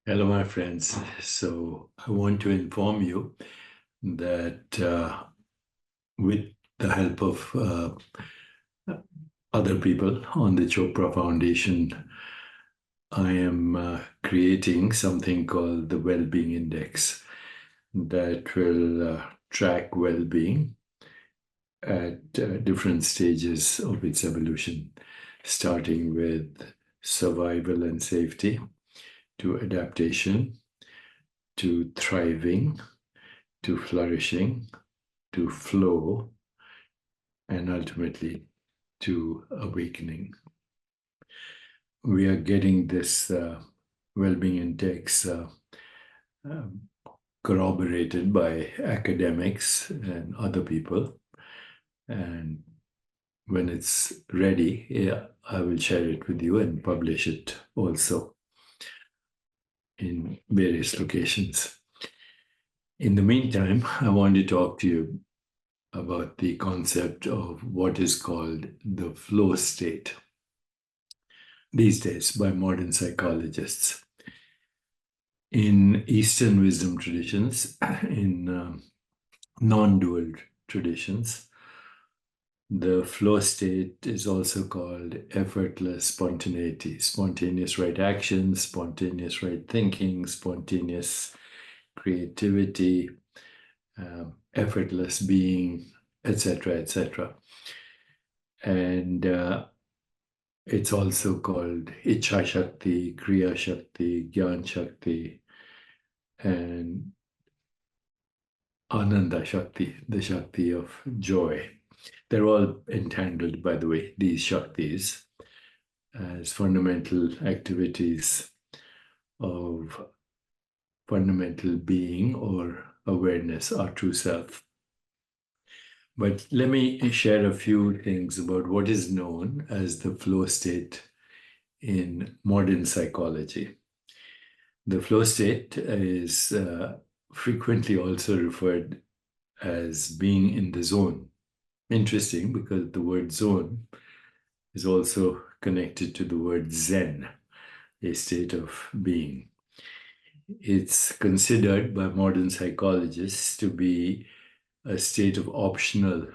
Hello, my friends. So I want to inform you that with the help of other people on the Chopra Foundation, I am creating something called the Well-Being Index that will track well-being at different stages of its evolution, starting with survival and safety, to adaptation, to thriving, to flourishing, to flow, and ultimately to awakening. We are getting this well-being index um, corroborated by academics and other people. And when it's ready, yeah, I will share it with you and publish it also in various locations. In the meantime, I want to talk to you about the concept of what is called the flow state these days by modern psychologists. In Eastern wisdom traditions, in non-dual traditions, the flow state is also called effortless spontaneity, spontaneous right action, spontaneous right thinking, spontaneous creativity, effortless being, etc., etc. And it's also called Ichha Shakti, Kriya Shakti, Gyan Shakti, and Ananda Shakti, the Shakti of joy. They're all entangled, by the way, these Shaktis, as fundamental activities of fundamental being or awareness, our true self. But let me share a few things about what is known as the flow state in modern psychology. The flow state is frequently also referred as being in the zone. Interesting, because the word zone is also connected to the word Zen, a state of being. It's considered by modern psychologists to be a state of optional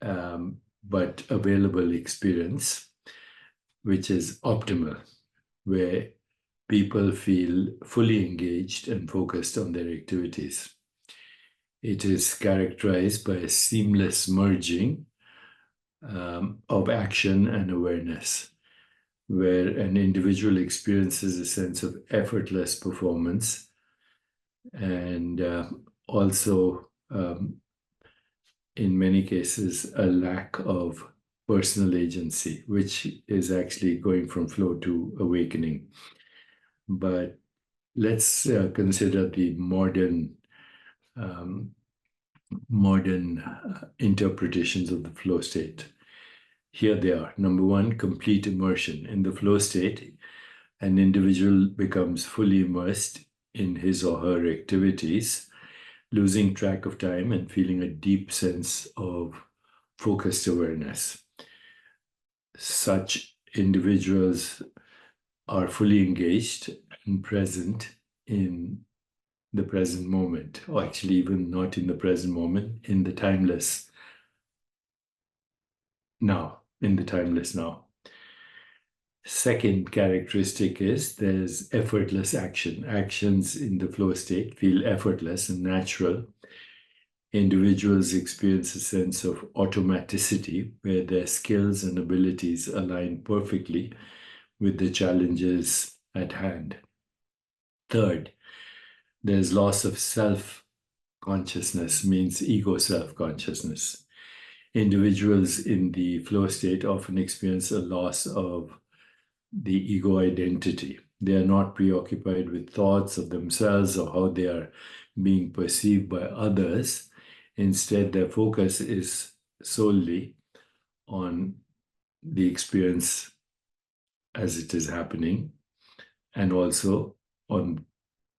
but available experience, which is optimal, where people feel fully engaged and focused on their activities. It is characterized by a seamless merging of action and awareness, where an individual experiences a sense of effortless performance and also, in many cases, a lack of personal agency, which is actually going from flow to awakening. But let's consider the modern interpretations of the flow state. Here they are. Number one, complete immersion. In the flow state, an individual becomes fully immersed in his or her activities, losing track of time and feeling a deep sense of focused awareness. Such individuals are fully engaged and present in the present moment, or actually even not in the present moment, in the timeless now, in the timeless now. Second characteristic is there's effortless action. Actions in the flow state feel effortless and natural. Individuals experience a sense of automaticity where their skills and abilities align perfectly with the challenges at hand. Third, there's loss of self-consciousness, means ego self-consciousness. Individuals in the flow state often experience a loss of the ego identity. They are not preoccupied with thoughts of themselves or how they are being perceived by others. Instead, their focus is solely on the experience as it is happening and also on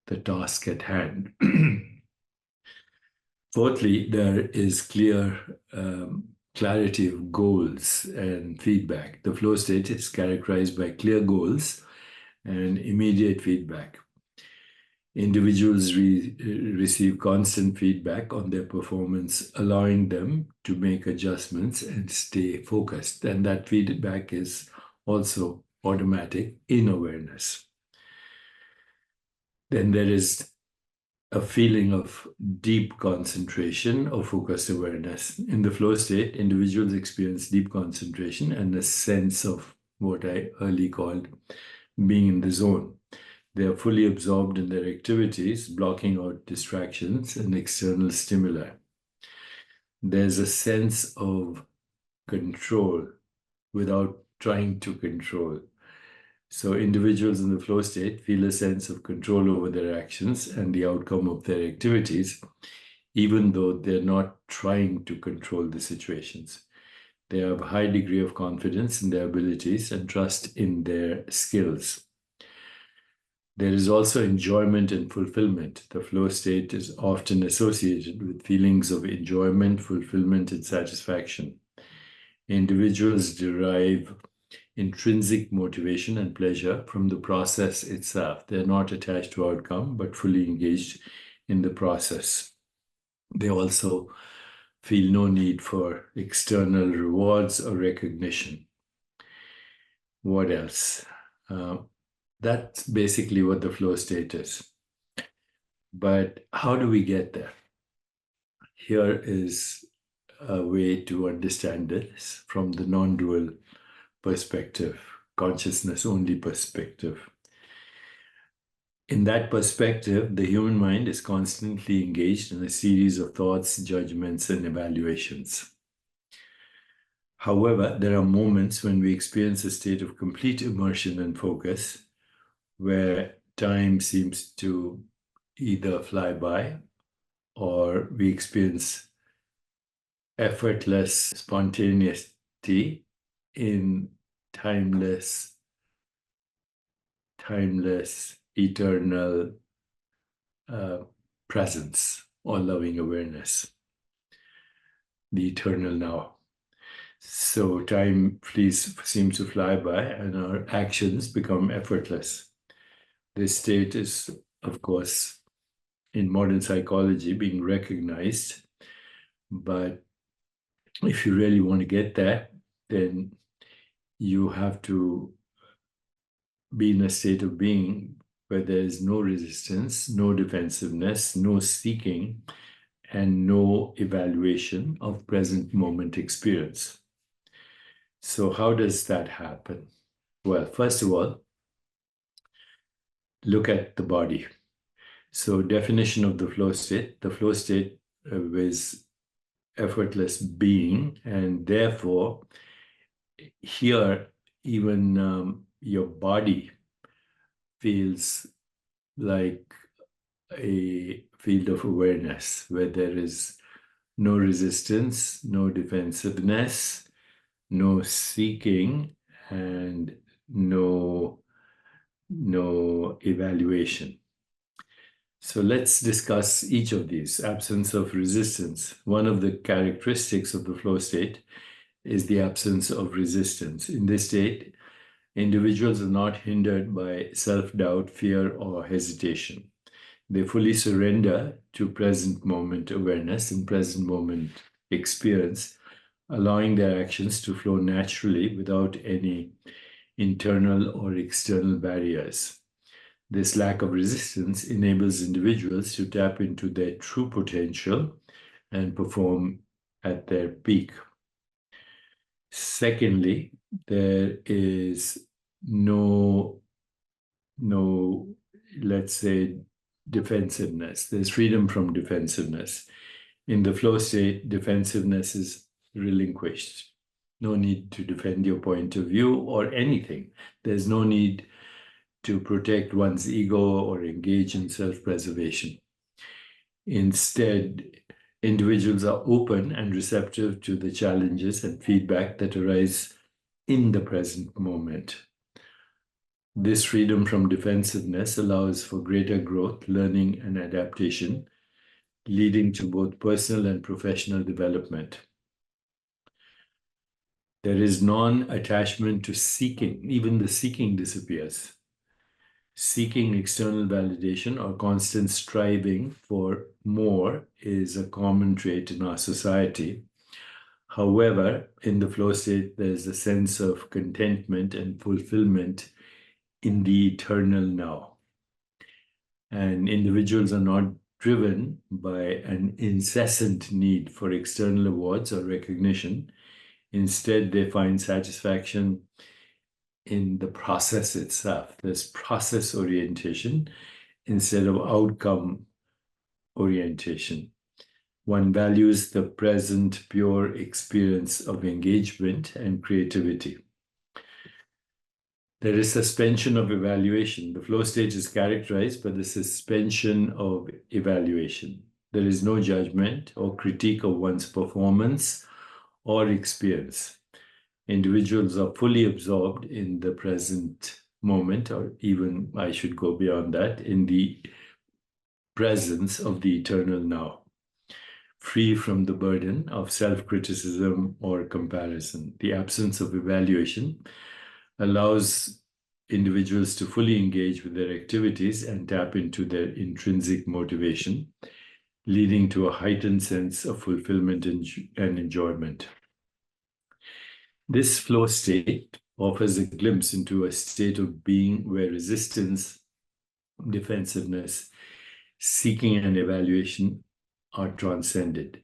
the task at hand. Fourthly, there is clear clarity of goals and feedback. The flow state is characterized by clear goals and immediate feedback. Individuals receive constant feedback on their performance, allowing them to make adjustments and stay focused. And that feedback is also automatic in awareness. Then there is a feeling of deep concentration or focused awareness. In the flow state, individuals experience deep concentration and a sense of what I early called being in the zone. They are fully absorbed in their activities, blocking out distractions and external stimuli. There's a sense of control without trying to control. So individuals in the flow state feel a sense of control over their actions and the outcome of their activities, even though they're not trying to control the situations. They have a high degree of confidence in their abilities and trust in their skills. There is also enjoyment and fulfillment. The flow state is often associated with feelings of enjoyment, fulfillment, and satisfaction. Individuals derive intrinsic motivation and pleasure from the process itself. They're not attached to outcome, but fully engaged in the process. They also feel no need for external rewards or recognition. What else? That's basically what the flow state is. But how do we get there? Here is a way to understand this from the non-dual perspective, consciousness only perspective. In that perspective, the human mind is constantly engaged in a series of thoughts, judgments, and evaluations. However, there are moments when we experience a state of complete immersion and focus, where time seems to either fly by or we experience effortless spontaneity in timeless, eternal presence or loving awareness, the eternal now. So time seems to fly by and our actions become effortless. This state is, of course, in modern psychology being recognized, but if you really want to get there, then you have to be in a state of being where there is no resistance, no defensiveness, no seeking, and no evaluation of present moment experience. So how does that happen? Well, first of all, look at the body. So definition of the flow state is effortless being, and therefore here even your body feels like a field of awareness where there is no resistance, no defensiveness, no seeking, and no evaluation. So let's discuss each of these. Absence of resistance. One of the characteristics of the flow state is the absence of resistance. In this state, individuals are not hindered by self-doubt, fear, or hesitation. They fully surrender to present moment awareness and present moment experience, allowing their actions to flow naturally without any internal or external barriers. This lack of resistance enables individuals to tap into their true potential and perform at their peak. Secondly, there is no, let's say, defensiveness. There's freedom from defensiveness. In the flow state, defensiveness is relinquished. No need to defend your point of view or anything. There's no need to protect one's ego or engage in self-preservation. Instead, individuals are open and receptive to the challenges and feedback that arise in the present moment. This freedom from defensiveness allows for greater growth, learning, and adaptation, leading to both personal and professional development. There is non-attachment to seeking. Even the seeking disappears. Seeking external validation or constant striving for more is a common trait in our society. However, in the flow state, there's a sense of contentment and fulfillment in the eternal now. And individuals are not driven by an incessant need for external awards or recognition. Instead, they find satisfaction in the process itself. There's process orientation instead of outcome orientation. One values the present pure experience of engagement and creativity. There is suspension of evaluation. The flow state is characterized by the suspension of evaluation. There is no judgment or critique of one's performance or experience. Individuals are fully absorbed in the present moment, or even I should go beyond that, in the presence of the eternal now, free from the burden of self-criticism or comparison. The absence of evaluation allows individuals to fully engage with their activities and tap into their intrinsic motivation, leading to a heightened sense of fulfillment and enjoyment. This flow state offers a glimpse into a state of being where resistance, defensiveness, seeking, and evaluation are transcended.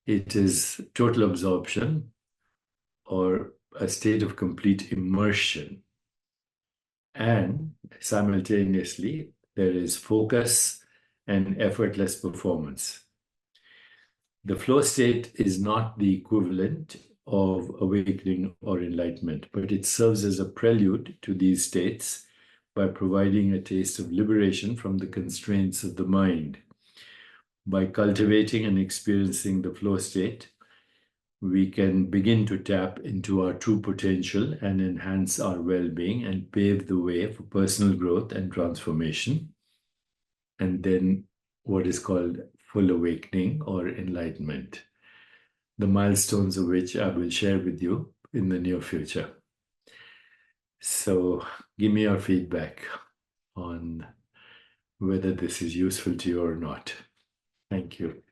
It is total absorption or a state of complete immersion. And simultaneously, there is focus and effortless performance. The flow state is not the equivalent of awakening or enlightenment, but it serves as a prelude to these states by providing a taste of liberation from the constraints of the mind. By cultivating and experiencing the flow state, we can begin to tap into our true potential and enhance our well-being and pave the way for personal growth and transformation. And then what is called full awakening or enlightenment, the milestones of which I will share with you in the near future. So give me your feedback on whether this is useful to you or not. Thank you.